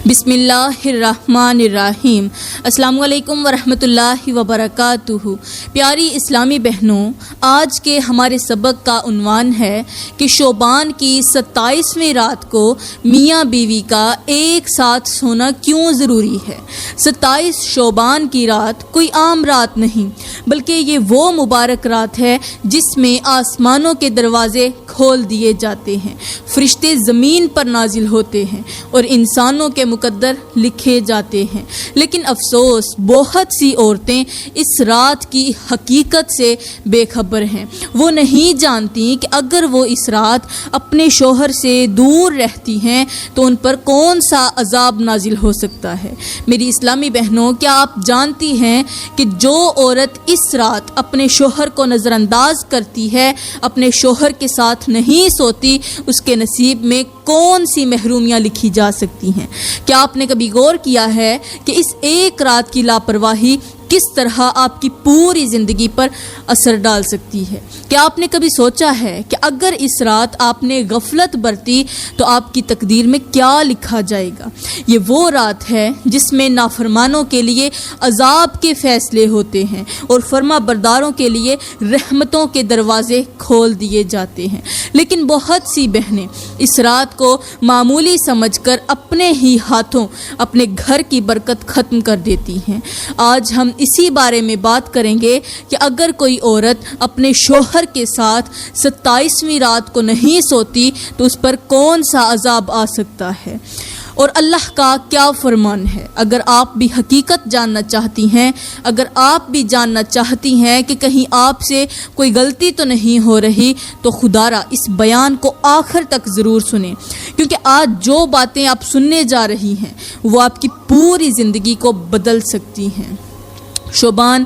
بسم اللہ الرحمن الرحیم۔ السلام علیکم ورحمۃ اللہ وبرکاتہ۔ پیاری اسلامی بہنوں، آج کے ہمارے سبق کا عنوان ہے کہ شعبان کی 27ویں رات کو میاں بیوی کا ایک ساتھ سونا کیوں ضروری ہے۔ 27 شعبان کی رات کوئی عام رات نہیں، بلکہ یہ وہ مبارک رات ہے جس میں آسمانوں کے دروازے کھول دیے جاتے ہیں، فرشتے زمین پر نازل ہوتے ہیں اور انسانوں کے مقدر لکھے جاتے ہیں۔ لیکن افسوس، بہت سی عورتیں اس رات کی حقیقت سے بے خبر ہیں۔ وہ نہیں جانتی کہ اگر وہ اس رات اپنے شوہر سے دور رہتی ہیں تو ان پر کون سا عذاب نازل ہو سکتا ہے۔ میری اسلامی بہنوں، کیا آپ جانتی ہیں کہ جو عورت اس رات اپنے شوہر کو نظر انداز کرتی ہے، اپنے شوہر کے ساتھ نہیں سوتی، اس کے نصیب میں کون سی محرومیاں لکھی جا سکتی ہیں؟ کیا آپ نے کبھی غور کیا ہے کہ اس ایک رات کی لاپرواہی کس طرح آپ کی پوری زندگی پر اثر ڈال سکتی ہے؟ کیا آپ نے کبھی سوچا ہے کہ اگر اس رات آپ نے غفلت برتی تو آپ کی تقدیر میں کیا لکھا جائے گا؟ یہ وہ رات ہے جس میں نافرمانوں کے لیے عذاب کے فیصلے ہوتے ہیں اور فرما برداروں کے لیے رحمتوں کے دروازے کھول دیے جاتے ہیں۔ لیکن بہت سی بہنیں اس رات کو معمولی سمجھ کر اپنے ہی ہاتھوں اپنے گھر کی برکت ختم کر دیتی ہیں۔ آج ہم اسی بارے میں بات کریں گے کہ اگر کوئی عورت اپنے شوہر کے ساتھ 27ویں رات کو نہیں سوتی تو اس پر کون سا عذاب آ سکتا ہے اور اللہ کا کیا فرمان ہے۔ اگر آپ بھی حقیقت جاننا چاہتی ہیں، اگر آپ بھی جاننا چاہتی ہیں کہ کہیں آپ سے کوئی غلطی تو نہیں ہو رہی، تو خدارا اس بیان کو آخر تک ضرور سنیں، کیونکہ آج جو باتیں آپ سننے جا رہی ہیں وہ آپ کی پوری زندگی کو بدل سکتی ہیں۔ شعبان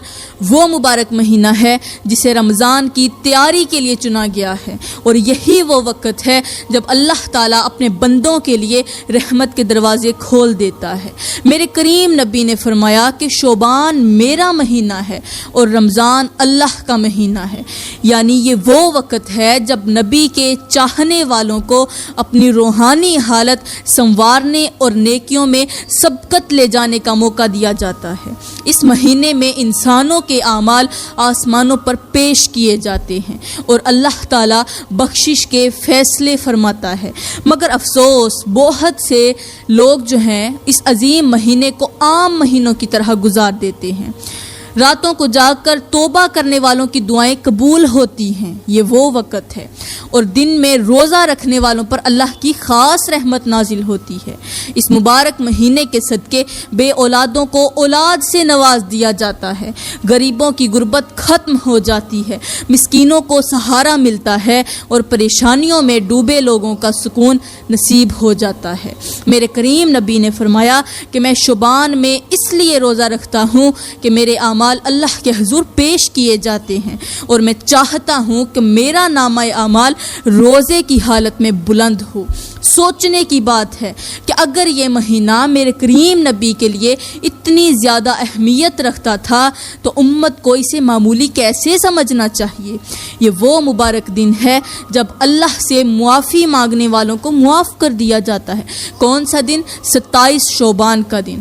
وہ مبارک مہینہ ہے جسے رمضان کی تیاری کے لیے چنا گیا ہے، اور یہی وہ وقت ہے جب اللہ تعالیٰ اپنے بندوں کے لیے رحمت کے دروازے کھول دیتا ہے۔ میرے کریم نبی نے فرمایا کہ شعبان میرا مہینہ ہے اور رمضان اللہ کا مہینہ ہے، یعنی یہ وہ وقت ہے جب نبی کے چاہنے والوں کو اپنی روحانی حالت سنوارنے اور نیکیوں میں سبقت لے جانے کا موقع دیا جاتا ہے۔ اس مہینے میں انسانوں کے اعمال آسمانوں پر پیش کیے جاتے ہیں اور اللہ تعالیٰ بخشش کے فیصلے فرماتا ہے، مگر افسوس بہت سے لوگ جو ہیں اس عظیم مہینے کو عام مہینوں کی طرح گزار دیتے ہیں۔ راتوں کو جاگ کر توبہ کرنے والوں کی دعائیں قبول ہوتی ہیں، یہ وہ وقت ہے، اور دن میں روزہ رکھنے والوں پر اللہ کی خاص رحمت نازل ہوتی ہے۔ اس مبارک مہینے کے صدقے بے اولادوں کو اولاد سے نواز دیا جاتا ہے، غریبوں کی غربت ختم ہو جاتی ہے، مسکینوں کو سہارا ملتا ہے اور پریشانیوں میں ڈوبے لوگوں کا سکون نصیب ہو جاتا ہے۔ میرے کریم نبی نے فرمایا کہ میں شعبان میں اس لیے روزہ رکھتا ہوں کہ میرے اعمال اللہ کے حضور پیش کیے جاتے ہیں، اور میں چاہتا ہوں کہ میرا نامہ اعمال روزے کی حالت میں بلند ہو۔ سوچنے کی بات ہے کہ اگر یہ مہینہ میرے کریم نبی کے لیے اتنی زیادہ اہمیت رکھتا تھا تو امت کو اسے معمولی کیسے سمجھنا چاہیے۔ یہ وہ مبارک دن ہے جب اللہ سے معافی مانگنے والوں کو معاف کر دیا جاتا ہے۔ کون سا دن؟ 27 شعبان کا دن،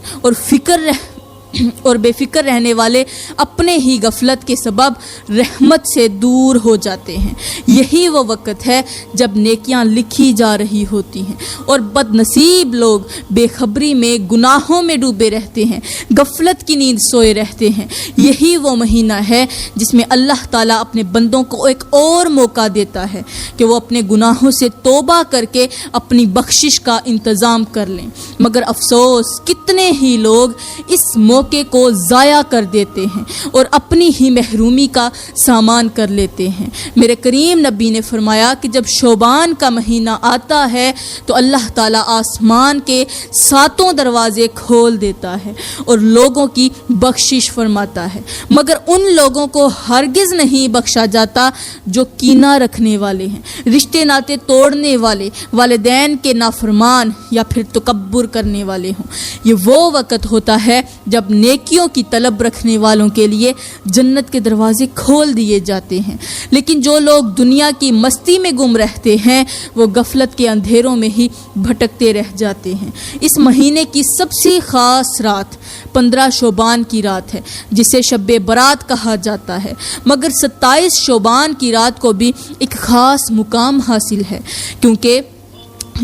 اور بے فکر رہنے والے اپنے ہی غفلت کے سبب رحمت سے دور ہو جاتے ہیں۔ یہی وہ وقت ہے جب نیکیاں لکھی جا رہی ہوتی ہیں اور بد نصیب لوگ بے خبری میں گناہوں میں ڈوبے رہتے ہیں، غفلت کی نیند سوئے رہتے ہیں۔ یہی وہ مہینہ ہے جس میں اللہ تعالیٰ اپنے بندوں کو ایک اور موقع دیتا ہے کہ وہ اپنے گناہوں سے توبہ کر کے اپنی بخشش کا انتظام کر لیں، مگر افسوس کتنے ہی لوگ اس موقع کو ضائع کر دیتے ہیں اور اپنی ہی محرومی کا سامان کر لیتے ہیں۔ میرے کریم نبی نے فرمایا کہ جب شعبان کا مہینہ آتا ہے تو اللہ تعالیٰ آسمان کے 7 دروازے کھول دیتا ہے اور لوگوں کی بخشش فرماتا ہے، مگر ان لوگوں کو ہرگز نہیں بخشا جاتا جو کینہ رکھنے والے ہیں، رشتے ناطے توڑنے والے، والدین کے نافرمان یا پھر تکبر کرنے والے ہوں۔ یہ وہ وقت ہوتا ہے جب تب نیکیوں کی طلب رکھنے والوں کے لیے جنت کے دروازے کھول دیے جاتے ہیں۔ لیکن جو لوگ دنیا کی مستی میں گم رہتے ہیں وہ غفلت کے اندھیروں میں ہی بھٹکتے رہ جاتے ہیں۔ اس مہینے کی سب سے خاص رات 15 شعبان کی رات ہے جسے شب برات کہا جاتا ہے، مگر 27 شعبان کی رات کو بھی ایک خاص مقام حاصل ہے، کیونکہ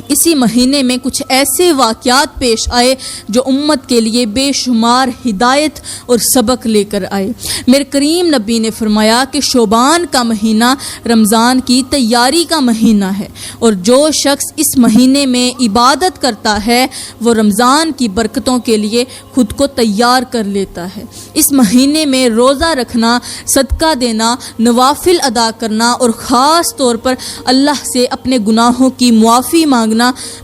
اسی مہینے میں کچھ ایسے واقعات پیش آئے جو امت کے لیے بے شمار ہدایت اور سبق لے کر آئے۔ میرے کریم نبی نے فرمایا کہ شعبان کا مہینہ رمضان کی تیاری کا مہینہ ہے، اور جو شخص اس مہینے میں عبادت کرتا ہے وہ رمضان کی برکتوں کے لیے خود کو تیار کر لیتا ہے۔ اس مہینے میں روزہ رکھنا، صدقہ دینا، نوافل ادا کرنا اور خاص طور پر اللہ سے اپنے گناہوں کی معافی مانگنا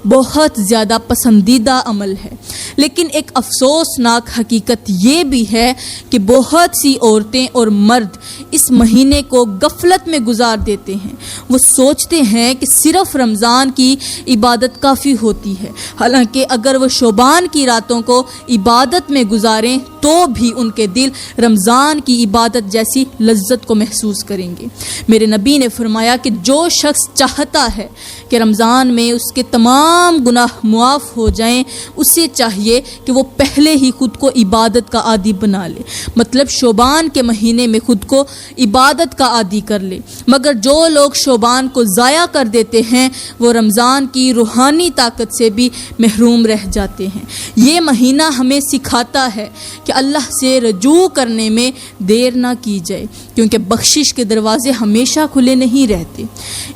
بہت زیادہ پسندیدہ عمل ہے۔ لیکن ایک افسوسناک حقیقت یہ بھی ہے کہ بہت سی عورتیں اور مرد اس مہینے کو غفلت میں گزار دیتے ہیں۔ وہ سوچتے ہیں کہ صرف رمضان کی عبادت کافی ہوتی ہے، حالانکہ اگر وہ شعبان کی راتوں کو عبادت میں گزاریں تو بھی ان کے دل رمضان کی عبادت جیسی لذت کو محسوس کریں گے۔ میرے نبی نے فرمایا کہ جو شخص چاہتا ہے کہ رمضان میں اس کے تمام گناہ معاف ہو جائیں، اسے چاہیے کہ وہ پہلے ہی خود کو عبادت کا عادی بنا لے، مطلب شعبان کے مہینے میں خود کو عبادت کا عادی کر لے۔ مگر جو لوگ شعبان کو ضائع کر دیتے ہیں وہ رمضان کی روحانی طاقت سے بھی محروم رہ جاتے ہیں۔ یہ مہینہ ہمیں سکھاتا ہے کہ اللہ سے رجوع کرنے میں دیر نہ کی جائے، کیونکہ بخشش کے دروازے ہمیشہ کھلے نہیں رہتے۔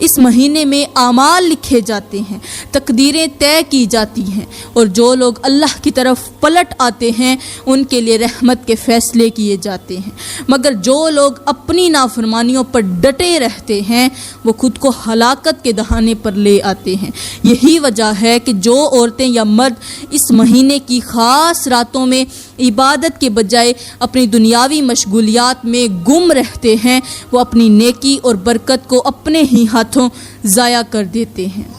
اس مہینے میں اعمال لکھے جاتے ہیں، تقدیریں طے کی جاتی ہیں، اور جو لوگ اللہ کی طرف پلٹ آتے ہیں ان کے لیے رحمت کے فیصلے کیے جاتے ہیں۔ مگر جو لوگ اپنی نافرمانیوں پر ڈٹے رہتے ہیں وہ خود کو ہلاکت کے دہانے پر لے آتے ہیں۔ یہی وجہ ہے کہ جو عورتیں یا مرد اس مہینے کی خاص راتوں میں عبادت کے بجائے اپنی دنیاوی مشغولیات میں گم رہتے ہیں وہ اپنی نیکی اور برکت کو اپنے ہی ہاتھوں ضائع کر دیتے ہیں۔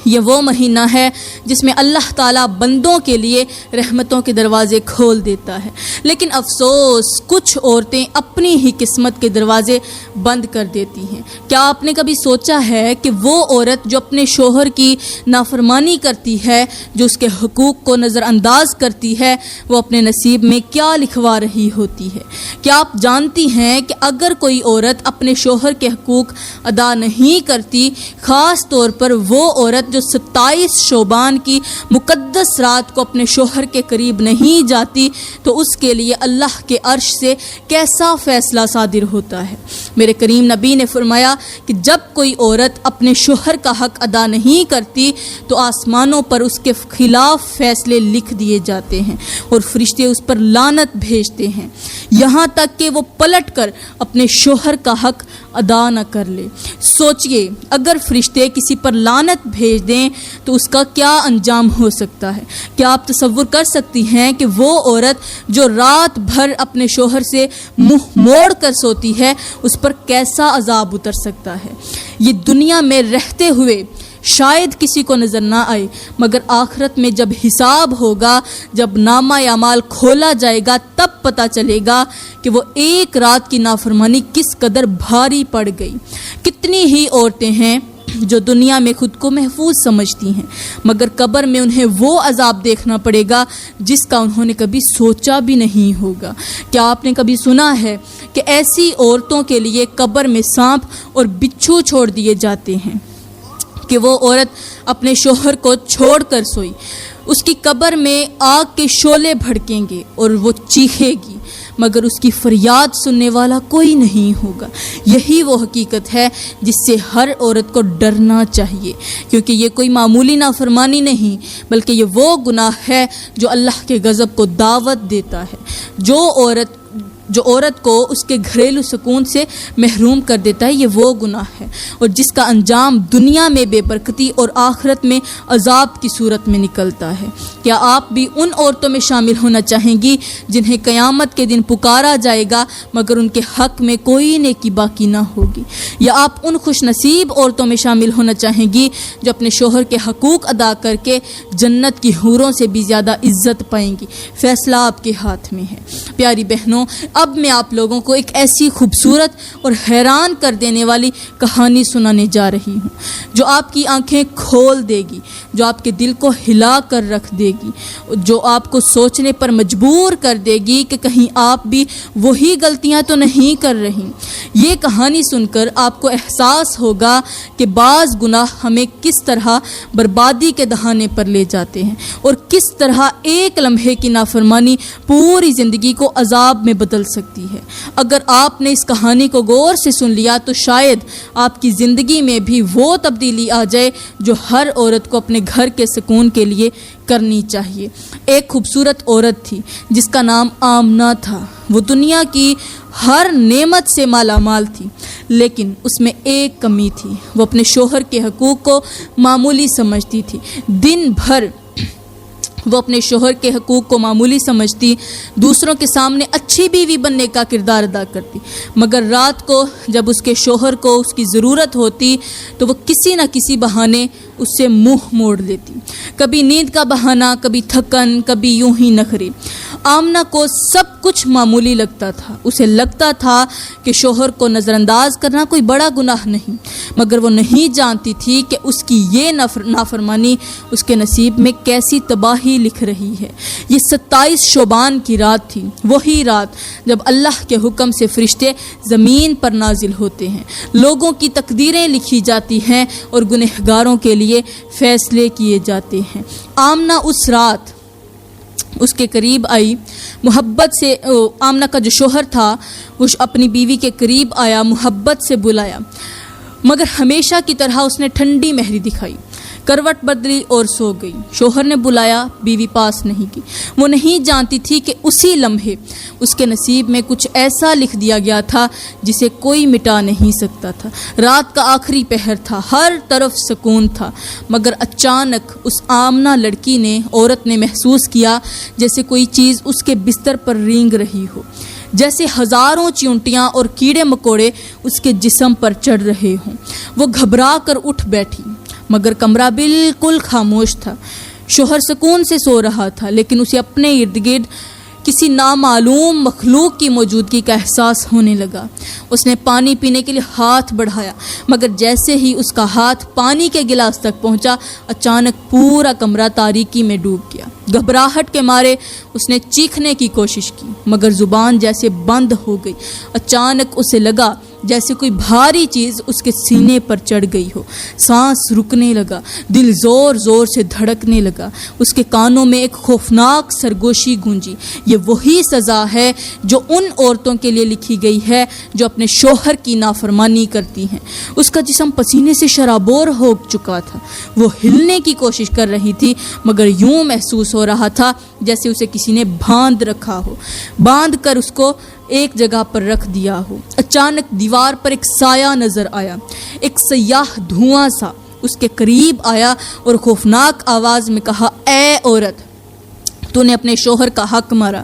یہ وہ مہینہ ہے جس میں اللہ تعالیٰ بندوں کے لیے رحمتوں کے دروازے کھول دیتا ہے، لیکن افسوس کچھ عورتیں اپنی ہی قسمت کے دروازے بند کر دیتی ہیں۔ کیا آپ نے کبھی سوچا ہے کہ وہ عورت جو اپنے شوہر کی نافرمانی کرتی ہے، جو اس کے حقوق کو نظر انداز کرتی ہے، وہ اپنے نصیب میں کیا لکھوا رہی ہوتی ہے؟ کیا آپ جانتی ہیں کہ اگر کوئی عورت اپنے شوہر کے حقوق ادا نہیں کرتی، خاص طور پر وہ عورت جو 27 شعبان کی مقدس رات کو اپنے شوہر کے قریب نہیں جاتی، تو اس کے لیے اللہ کے عرش سے کیسا فیصلہ صادر ہوتا ہے؟ میرے کریم نبی نے فرمایا کہ جب کوئی عورت اپنے شوہر کا حق ادا نہیں کرتی تو آسمانوں پر اس کے خلاف فیصلے لکھ دیے جاتے ہیں اور فرشتے اس پر لعنت بھیجتے ہیں، یہاں تک کہ وہ پلٹ کر اپنے شوہر کا حق ادا نہ کر لے۔ سوچئے اگر فرشتے کسی پر لعنت بھیج دیں تو اس کا کیا انجام ہو سکتا ہے؟ کیا آپ تصور کر سکتی ہیں کہ وہ عورت جو رات بھر اپنے شوہر سے منہ موڑ کر سوتی ہے اس پر کیسا عذاب اتر سکتا ہے؟ یہ دنیا میں رہتے ہوئے شاید کسی کو نظر نہ آئے، مگر آخرت میں جب حساب ہوگا، جب نامہ اعمال کھولا جائے گا، تب پتہ چلے گا کہ وہ ایک رات کی نافرمانی کس قدر بھاری پڑ گئی۔ کتنی ہی عورتیں ہیں جو دنیا میں خود کو محفوظ سمجھتی ہیں، مگر قبر میں انہیں وہ عذاب دیکھنا پڑے گا جس کا انہوں نے کبھی سوچا بھی نہیں ہوگا۔ کیا آپ نے کبھی سنا ہے کہ ایسی عورتوں کے لیے قبر میں سانپ اور بچھو چھوڑ دیے جاتے ہیں کہ وہ عورت اپنے شوہر کو چھوڑ کر سوئی، اس کی قبر میں آگ کے شعلے بھڑکیں گے اور وہ چیخے گی، مگر اس کی فریاد سننے والا کوئی نہیں ہوگا۔ یہی وہ حقیقت ہے جس سے ہر عورت کو ڈرنا چاہیے، کیونکہ یہ کوئی معمولی نافرمانی نہیں بلکہ یہ وہ گناہ ہے جو اللہ کے غضب کو دعوت دیتا ہے۔ جو عورت جو عورت کو اس کے گھریلو سکون سے محروم کر دیتا ہے، یہ وہ گناہ ہے اور جس کا انجام دنیا میں بے برکتی اور آخرت میں عذاب کی صورت میں نکلتا ہے۔ کیا آپ بھی ان عورتوں میں شامل ہونا چاہیں گی جنہیں قیامت کے دن پکارا جائے گا مگر ان کے حق میں کوئی نیکی باقی نہ ہوگی؟ یا آپ ان خوش نصیب عورتوں میں شامل ہونا چاہیں گی جو اپنے شوہر کے حقوق ادا کر کے جنت کی حوروں سے بھی زیادہ عزت پائیں گی؟ فیصلہ آپ کے ہاتھ میں ہے۔ پیاری بہنوں، اب میں آپ لوگوں کو ایک ایسی خوبصورت اور حیران کر دینے والی کہانی سنانے جا رہی ہوں جو آپ کی آنکھیں کھول دے گی، جو آپ کے دل کو ہلا کر رکھ دے گی، جو آپ کو سوچنے پر مجبور کر دے گی کہ کہیں آپ بھی وہی غلطیاں تو نہیں کر رہی۔ یہ کہانی سن کر آپ کو احساس ہوگا کہ بعض گناہ ہمیں کس طرح بربادی کے دہانے پر لے جاتے ہیں اور کس طرح ایک لمحے کی نافرمانی پوری زندگی کو عذاب میں بدل سکتی ہے۔ اگر آپ نے اس کہانی کو غور سے سن لیا تو شاید آپ کی زندگی میں بھی وہ تبدیلی آ جائے جو ہر عورت کو اپنے گھر کے سکون کے لیے کرنی چاہیے۔ ایک خوبصورت عورت تھی جس کا نام آمنہ تھا۔ وہ دنیا کی ہر نعمت سے مالا مال تھی، لیکن اس میں ایک کمی تھی، وہ اپنے شوہر کے حقوق کو معمولی سمجھتی تھی۔ دن بھر وہ اپنے شوہر کے حقوق کو معمولی سمجھتی، دوسروں کے سامنے اچھی بیوی بننے کا کردار ادا کرتی، مگر رات کو جب اس کے شوہر کو اس کی ضرورت ہوتی تو وہ کسی نہ کسی بہانے اس سے منہ موڑ لیتی، کبھی نیند کا بہانہ، کبھی تھکن، کبھی یوں ہی نخرے۔ آمنہ کو سب کچھ معمولی لگتا تھا، اسے لگتا تھا کہ شوہر کو نظر انداز کرنا کوئی بڑا گناہ نہیں، مگر وہ نہیں جانتی تھی کہ اس کی یہ نافرمانی اس کے نصیب میں کیسی تباہی لکھ رہی ہے۔ یہ 27 شعبان کی رات تھی، وہی رات جب اللہ کے حکم سے فرشتے زمین پر نازل ہوتے ہیں، لوگوں کی تقدیریں لکھی جاتی ہیں اور گنہگاروں کے لیے فیصلے کیے جاتے ہیں۔ آمنہ اس رات اس کے قریب آئی، محبت سے آمنہ کا جو شوہر تھا وہ اپنی بیوی کے قریب آیا، محبت سے بلایا، مگر ہمیشہ کی طرح اس نے ٹھنڈی مہری دکھائی، کروٹ بدلی اور سو گئی۔ شوہر نے بلایا، بیوی پاس نہیں کی۔ وہ نہیں جانتی تھی کہ اسی لمحے اس کے نصیب میں کچھ ایسا لکھ دیا گیا تھا جسے کوئی مٹا نہیں سکتا تھا۔ رات کا آخری پہر تھا، ہر طرف سکون تھا، مگر اچانک اس آمنہ لڑکی نے، عورت نے محسوس کیا جیسے کوئی چیز اس کے بستر پر رینگ رہی ہو، جیسے ہزاروں چیونٹیاں اور کیڑے مکوڑے اس کے جسم پر چڑھ رہے ہوں۔ وہ گھبرا کر اٹھ بیٹھی، مگر کمرہ بالکل خاموش تھا۔ شوہر سکون سے سو رہا تھا، لیکن اسے اپنے ارد گرد کسی نامعلوم مخلوق کی موجودگی کا احساس ہونے لگا۔ اس نے پانی پینے کے لیے ہاتھ بڑھایا، مگر جیسے ہی اس کا ہاتھ پانی کے گلاس تک پہنچا، اچانک پورا کمرہ تاریکی میں ڈوب گیا۔ گھبراہٹ کے مارے اس نے چیخنے کی کوشش کی، مگر زبان جیسے بند ہو گئی۔ اچانک اسے لگا جیسے کوئی بھاری چیز اس کے سینے پر چڑھ گئی ہو، سانس رکنے لگا، دل زور زور سے دھڑکنے لگا۔ اس کے کانوں میں ایک خوفناک سرگوشی گونجی، یہ وہی سزا ہے جو ان عورتوں کے لیے لکھی گئی ہے جو اپنے شوہر کی نافرمانی کرتی ہیں۔ اس کا جسم پسینے سے شرابور ہو چکا تھا، وہ ہلنے کی کوشش کر رہی تھی، مگر یوں محسوس ہو رہا تھا جیسے اسے کسی نے باندھ رکھا ہو، باندھ کر اس کو ایک جگہ پر رکھ دیا ہو۔ اچانک دیوار پر ایک سایہ نظر آیا، ایک سیاہ دھواں سا اس کے قریب آیا اور خوفناک آواز میں کہا، اے عورت، تو نے اپنے شوہر کا حق مارا،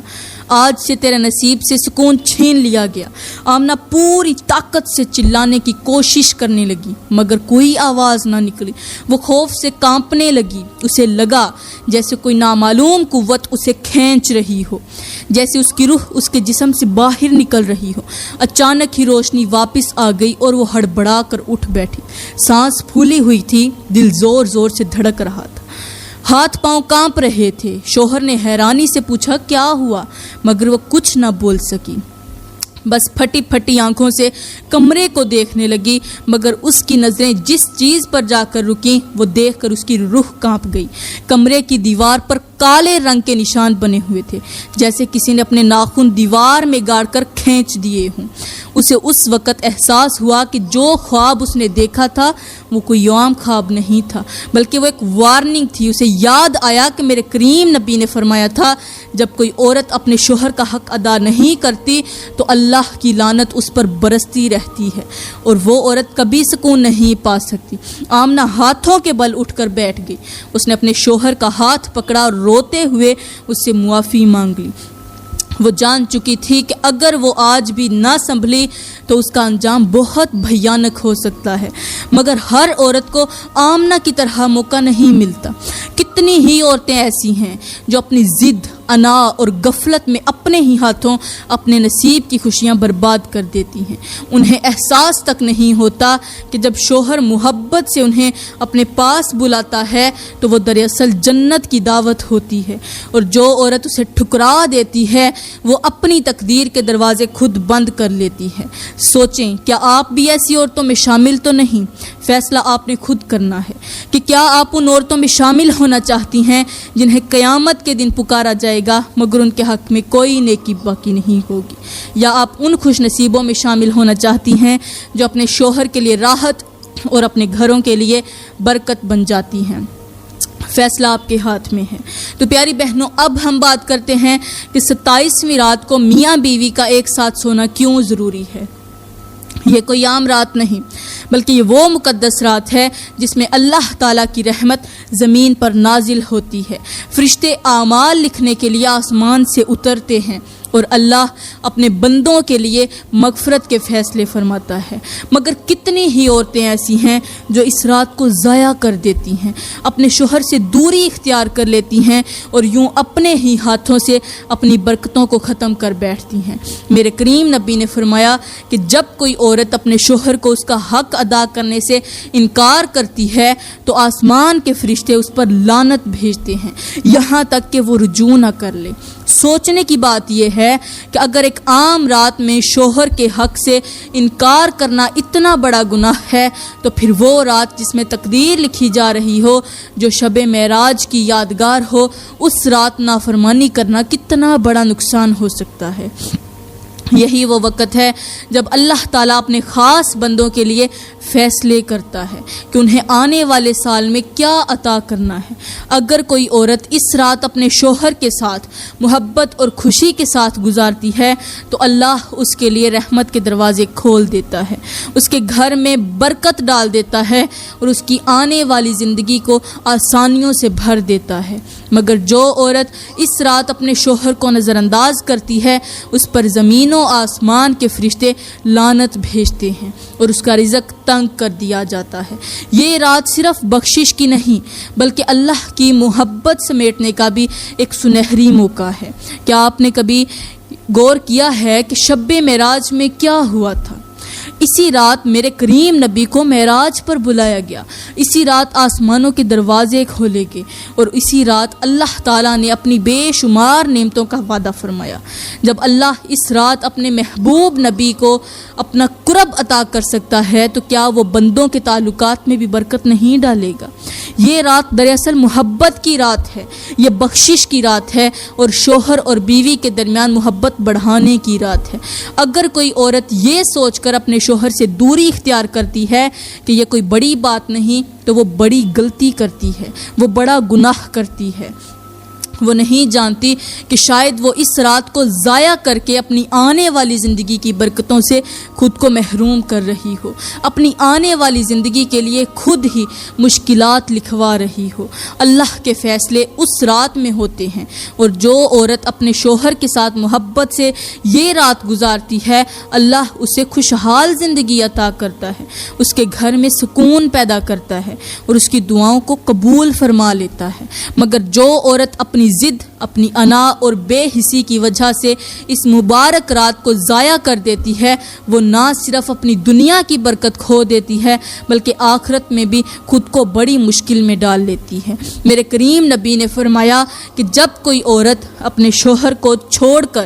آج سے تیرے نصیب سے سکون چھین لیا گیا۔ آمنہ پوری طاقت سے چلانے کی کوشش کرنے لگی، مگر کوئی آواز نہ نکلی۔ وہ خوف سے کانپنے لگی، اسے لگا جیسے کوئی نامعلوم قوت اسے کھینچ رہی ہو، جیسے اس کی روح اس کے جسم سے باہر نکل رہی ہو۔ اچانک ہی روشنی واپس آ گئی اور وہ ہڑبڑا کر اٹھ بیٹھی، سانس پھولی ہوئی تھی، دل زور زور سے دھڑک رہا تھا، ہاتھ پاؤں کانپ رہے تھے۔ شوہر نے حیرانی سے پوچھا، کیا ہوا؟ مگر وہ کچھ نہ بول سکی، بس پھٹی پھٹی آنکھوں سے کمرے کو دیکھنے لگی، مگر اس کی نظریں جس چیز پر جا کر رکیں وہ دیکھ کر اس کی روح کانپ گئی۔ کمرے کی دیوار پر کالے رنگ کے نشان بنے ہوئے تھے، جیسے کسی نے اپنے ناخن دیوار میں گاڑ کر کھینچ دیے ہوں۔ اسے اس وقت احساس ہوا کہ جو خواب اس نے دیکھا تھا وہ کوئی عام خواب نہیں تھا، بلکہ وہ ایک وارننگ تھی۔ اسے یاد آیا کہ میرے کریم نبی نے فرمایا تھا جب کوئی عورت اپنے شوہر کا حق ادا نہیں کرتی تو اللہ کی لعنت اس پر برستی رہتی ہے اور وہ عورت کبھی سکون نہیں پا سکتی۔ آمنہ ہاتھوں کے بل اٹھ کر بیٹھ گئی۔ اس نے اپنے شوہر کا ہاتھ پکڑا اور روتے ہوئے اس سے معافی مانگ لی۔ وہ جان چکی تھی کہ اگر وہ آج بھی نہ سنبھلی تو اس کا انجام بہت بھیانک ہو سکتا ہے، مگر ہر عورت کو آمنہ کی طرح موقع نہیں ملتا۔ کتنی ہی عورتیں ایسی ہیں جو اپنی ضد، انا اور غفلت میں اپنے ہی ہاتھوں اپنے نصیب کی خوشیاں برباد کر دیتی ہیں۔ انہیں احساس تک نہیں ہوتا کہ جب شوہر محبت سے انہیں اپنے پاس بلاتا ہے تو وہ دراصل جنت کی دعوت ہوتی ہے، اور جو عورت اسے ٹھکرا دیتی ہے وہ اپنی تقدیر کے دروازے خود بند کر لیتی ہے۔ سوچیں، کیا آپ بھی ایسی عورتوں میں شامل تو نہیں؟ فیصلہ آپ نے خود کرنا ہے کہ کیا آپ ان عورتوں میں شامل ہونا چاہتی ہیں جنہیں قیامت کے دن پکارا جائے گا مگر ان کے حق میں کوئی نیکی باقی نہیں ہوگی، یا آپ ان خوش نصیبوں میں شامل ہونا چاہتی ہیں جو اپنے شوہر کے لیے راحت اور اپنے گھروں کے لیے برکت بن جاتی ہیں؟ فیصلہ آپ کے ہاتھ میں ہے۔ تو پیاری بہنوں، اب ہم بات کرتے ہیں کہ 27ویں رات کو میاں بیوی کا ایک ساتھ سونا کیوں ضروری ہے۔ یہ کوئی عام رات نہیں، بلکہ یہ وہ مقدس رات ہے جس میں اللہ تعالیٰ کی رحمت زمین پر نازل ہوتی ہے۔ فرشتے اعمال لکھنے کے لیے آسمان سے اترتے ہیں اور اللہ اپنے بندوں کے لیے مغفرت کے فیصلے فرماتا ہے۔ مگر کتنی ہی عورتیں ایسی ہیں جو اس رات کو ضائع کر دیتی ہیں، اپنے شوہر سے دوری اختیار کر لیتی ہیں اور یوں اپنے ہی ہاتھوں سے اپنی برکتوں کو ختم کر بیٹھتی ہیں۔ میرے کریم نبی نے فرمایا کہ جب کوئی عورت اپنے شوہر کو اس کا حق ادا کرنے سے انکار کرتی ہے تو آسمان کے فرشتے اس پر لعنت بھیجتے ہیں یہاں تک کہ وہ رجوع نہ کر لے۔ سوچنے کی بات یہ ہے کہ اگر ایک عام رات میں شوہر کے حق سے انکار کرنا اتنا بڑا گناہ ہے تو پھر وہ رات جس میں تقدیر لکھی جا رہی ہو، جو شب معراج کی یادگار ہو، اس رات نافرمانی کرنا کتنا بڑا نقصان ہو سکتا ہے۔ یہی وہ وقت ہے جب اللہ تعالیٰ اپنے خاص بندوں کے لیے فیصلے کرتا ہے کہ انہیں آنے والے سال میں کیا عطا کرنا ہے۔ اگر کوئی عورت اس رات اپنے شوہر کے ساتھ محبت اور خوشی کے ساتھ گزارتی ہے تو اللہ اس کے لیے رحمت کے دروازے کھول دیتا ہے، اس کے گھر میں برکت ڈال دیتا ہے اور اس کی آنے والی زندگی کو آسانیوں سے بھر دیتا ہے۔ مگر جو عورت اس رات اپنے شوہر کو نظر انداز کرتی ہے اس پر زمین و آسمان کے فرشتے لعنت بھیجتے ہیں اور اس کا رزق تنگ کر دیا جاتا ہے۔ یہ رات صرف بخشش کی نہیں بلکہ اللہ کی محبت سمیٹنے کا بھی ایک سنہری موقع ہے۔ کیا آپ نے کبھی غور کیا ہے کہ شب معراج میں کیا ہوا تھا؟ اسی رات میرے کریم نبی کو معراج پر بلایا گیا، اسی رات آسمانوں کے دروازے کھولے گئے اور اسی رات اللہ تعالیٰ نے اپنی بے شمار نعمتوں کا وعدہ فرمایا۔ جب اللہ اس رات اپنے محبوب نبی کو اپنا قرب عطا کر سکتا ہے تو کیا وہ بندوں کے تعلقات میں بھی برکت نہیں ڈالے گا؟ یہ رات دراصل محبت کی رات ہے، یہ بخشش کی رات ہے اور شوہر اور بیوی کے درمیان محبت بڑھانے کی رات ہے۔ اگر کوئی عورت یہ سوچ کر اپنے شوہر سے دوری اختیار کرتی ہے کہ یہ کوئی بڑی بات نہیں تو وہ بڑی غلطی کرتی ہے، وہ بڑا گناہ کرتی ہے۔ وہ نہیں جانتی کہ شاید وہ اس رات کو ضائع کر کے اپنی آنے والی زندگی کی برکتوں سے خود کو محروم کر رہی ہو، اپنی آنے والی زندگی کے لیے خود ہی مشکلات لکھوا رہی ہو۔ اللہ کے فیصلے اس رات میں ہوتے ہیں اور جو عورت اپنے شوہر کے ساتھ محبت سے یہ رات گزارتی ہے اللہ اسے خوشحال زندگی عطا کرتا ہے، اس کے گھر میں سکون پیدا کرتا ہے اور اس کی دعاؤں کو قبول فرما لیتا ہے۔ مگر جو عورت اپنی ضد، اپنی انا اور بے حسی کی وجہ سے اس مبارک رات کو ضائع کر دیتی ہے وہ نہ صرف اپنی دنیا کی برکت کھو دیتی ہے بلکہ آخرت میں بھی خود کو بڑی مشکل میں ڈال لیتی ہے۔ میرے کریم نبی نے فرمایا کہ جب کوئی عورت اپنے شوہر کو چھوڑ کر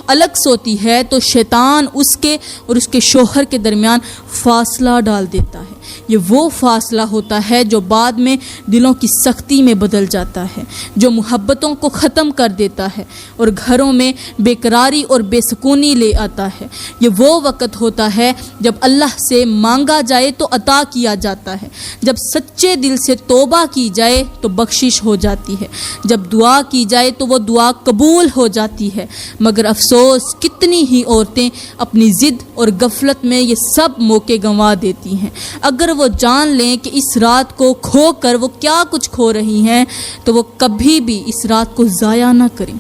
الگ سوتی ہے تو شیطان اس کے اور اس کے شوہر کے درمیان فاصلہ ڈال دیتا ہے۔ یہ وہ فاصلہ ہوتا ہے جو بعد میں دلوں کی سختی میں بدل جاتا ہے، جو محبتوں کو ختم کر دیتا ہے اور گھروں میں بے قراری اور بے سکونی لے آتا ہے۔ یہ وہ وقت ہوتا ہے جب اللہ سے مانگا جائے تو عطا کیا جاتا ہے، جب سچے دل سے توبہ کی جائے تو بخشش ہو جاتی ہے، جب دعا کی جائے تو وہ دعا قبول ہو جاتی ہے۔ مگر افسوس کتنی ہی عورتیں اپنی ضد اور غفلت میں یہ سب موقع گنوا دیتی ہیں۔ اگر وہ جان لیں کہ اس رات کو کھو کر وہ کیا کچھ کھو رہی ہیں تو وہ کبھی بھی اس رات کو ضائع نہ کریں۔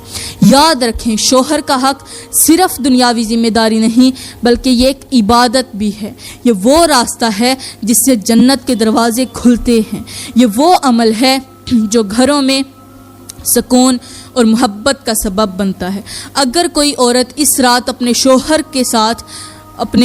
یاد رکھیں، شوہر کا حق صرف دنیاوی ذمہ داری نہیں بلکہ یہ ایک عبادت بھی ہے۔ یہ وہ راستہ ہے جس سے جنت کے دروازے کھلتے ہیں۔ یہ وہ عمل ہے جو گھروں میں سکون اور محبت کا سبب بنتا ہے۔ اگر کوئی عورت اس رات اپنے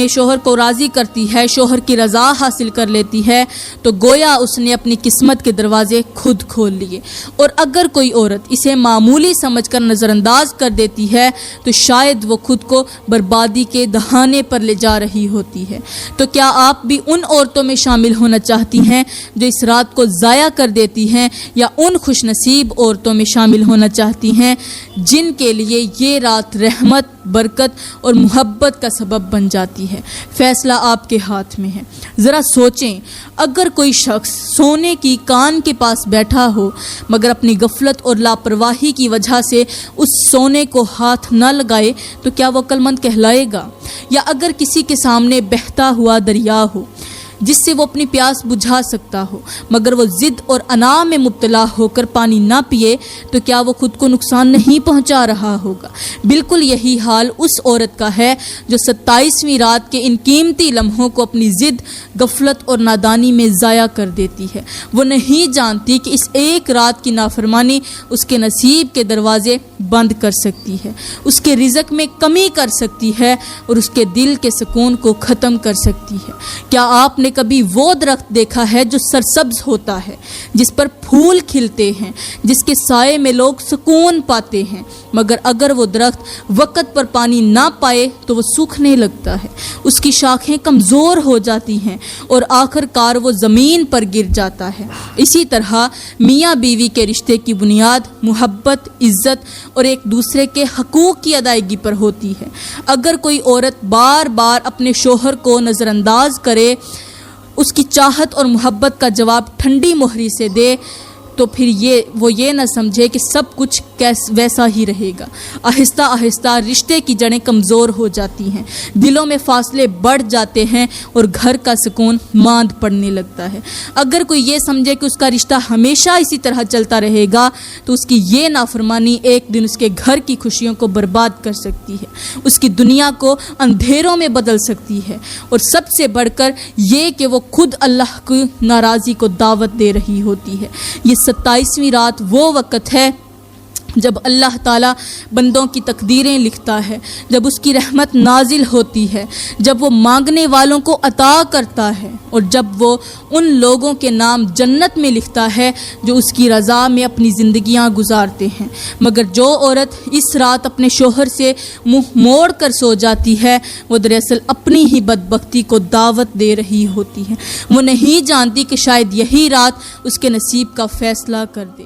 شوہر کو راضی کرتی ہے، شوہر کی رضا حاصل کر لیتی ہے تو گویا اس نے اپنی قسمت کے دروازے خود کھول لیے، اور اگر کوئی عورت اسے معمولی سمجھ کر نظر انداز کر دیتی ہے تو شاید وہ خود کو بربادی کے دہانے پر لے جا رہی ہوتی ہے۔ تو کیا آپ بھی ان عورتوں میں شامل ہونا چاہتی ہیں جو اس رات کو ضائع کر دیتی ہیں، یا ان خوش نصیب عورتوں میں شامل ہونا چاہتی ہیں جن کے لیے یہ رات رحمت، برکت اور محبت کا سبب بن جاتی ہے؟ فیصلہ آپ کے ہاتھ میں ہے۔ ذرا سوچیں، اگر کوئی شخص سونے کی کان کے پاس بیٹھا ہو مگر اپنی غفلت اور لاپرواہی کی وجہ سے اس سونے کو ہاتھ نہ لگائے تو کیا وہ عقل مند کہلائے گا؟ یا اگر کسی کے سامنے بہتا ہوا دریا ہو جس سے وہ اپنی پیاس بجھا سکتا ہو مگر وہ ضد اور انا میں مبتلا ہو کر پانی نہ پیے تو کیا وہ خود کو نقصان نہیں پہنچا رہا ہوگا؟ بالکل یہی حال اس عورت کا ہے جو 27ویں رات کے ان قیمتی لمحوں کو اپنی ضد، غفلت اور نادانی میں ضائع کر دیتی ہے۔ وہ نہیں جانتی کہ اس ایک رات کی نافرمانی اس کے نصیب کے دروازے بند کر سکتی ہے، اس کے رزق میں کمی کر سکتی ہے اور اس کے دل کے سکون کو ختم کر سکتی ہے۔ کیا آپ نے کبھی وہ درخت دیکھا ہے جو سرسبز ہوتا ہے، جس پر پھول کھلتے ہیں، جس کے سائے میں لوگ سکون پاتے ہیں، مگر اگر وہ درخت وقت پر پانی نہ پائے تو وہ سوکھنے لگتا ہے، اس کی شاخیں کمزور ہو جاتی ہیں اور آخر کار وہ زمین پر گر جاتا ہے۔ اسی طرح میاں بیوی کے رشتے کی بنیاد محبت، عزت اور ایک دوسرے کے حقوق کی ادائیگی پر ہوتی ہے۔ اگر کوئی عورت بار بار اپنے شوہر کو نظر انداز کرے، اس کی چاہت اور محبت کا جواب ٹھنڈی مہری سے دے تو پھر وہ یہ نہ سمجھے کہ سب کچھ ویسا ہی رہے گا۔ آہستہ آہستہ رشتے کی جڑیں کمزور ہو جاتی ہیں، دلوں میں فاصلے بڑھ جاتے ہیں اور گھر کا سکون ماند پڑنے لگتا ہے۔ اگر کوئی یہ سمجھے کہ اس کا رشتہ ہمیشہ اسی طرح چلتا رہے گا تو اس کی یہ نافرمانی ایک دن اس کے گھر کی خوشیوں کو برباد کر سکتی ہے، اس کی دنیا کو اندھیروں میں بدل سکتی ہے، اور سب سے بڑھ کر یہ کہ وہ خود اللہ کی ناراضی کو دعوت دے رہی ہوتی ہے۔ یہ 27ویں رات وہ وقت ہے جب اللہ تعالیٰ بندوں کی تقدیریں لکھتا ہے، جب اس کی رحمت نازل ہوتی ہے، جب وہ مانگنے والوں کو عطا کرتا ہے، اور جب وہ ان لوگوں کے نام جنت میں لکھتا ہے جو اس کی رضا میں اپنی زندگیاں گزارتے ہیں۔ مگر جو عورت اس رات اپنے شوہر سے منہ موڑ کر سو جاتی ہے وہ دراصل اپنی ہی بدبختی کو دعوت دے رہی ہوتی ہے۔ وہ نہیں جانتی کہ شاید یہی رات اس کے نصیب کا فیصلہ کر دے۔